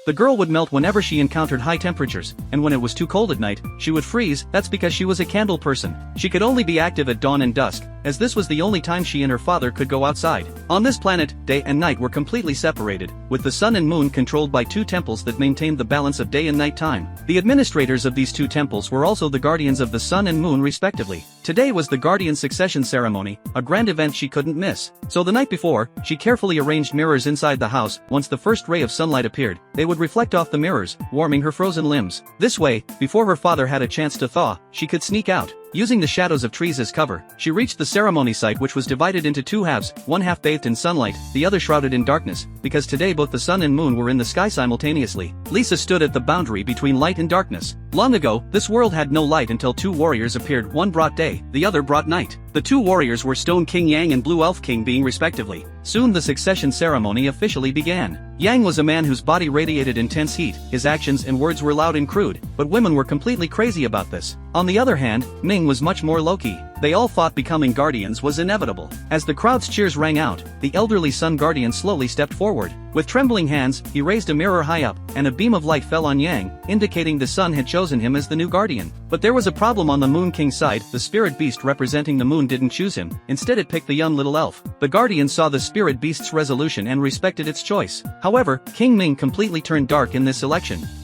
The girl would melt whenever she encountered high temperatures, and when it was too cold at night, she would freeze. That's because she was a candle person. She could only be active at dawn and dusk, as this was the only time she and her father could go outside. On this planet, day and night were completely separated, with the sun and moon controlled by two temples that maintained the balance of day and night time. The administrators of these two temples were also the guardians of the sun and moon respectively. Today was the guardian succession ceremony, a grand event she couldn't miss. So the night before, she carefully arranged mirrors inside the house. Once the first ray of sunlight appeared, they would reflect off the mirrors, warming her frozen limbs. This way, before her father had a chance to thaw, she could sneak out. Using the shadows of trees as cover, she reached the ceremony site, which was divided into two halves, one half bathed in sunlight, the other shrouded in darkness, because today both the sun and moon were in the sky simultaneously. Lisa stood at the boundary between light and darkness. Long ago, this world had no light until two warriors appeared. One brought day, the other brought night. The two warriors were Stone King Yang and Blue Elf King Being respectively. Soon the succession ceremony officially began. Yang was a man whose body radiated intense heat, his actions and words were loud and crude, but women were completely crazy about this. On the other hand, Ming was much more low-key. They all thought becoming guardians was inevitable. As the crowd's cheers rang out, the elderly sun guardian slowly stepped forward. With trembling hands, he raised a mirror high up, and a beam of light fell on Yang, indicating the sun had chosen him as the new guardian. But there was a problem on the Moon King's side. The spirit beast representing the moon didn't choose him, instead it picked the young little elf. The guardian saw the spirit beast's resolution and respected its choice. However, King Ming completely turned dark in this election.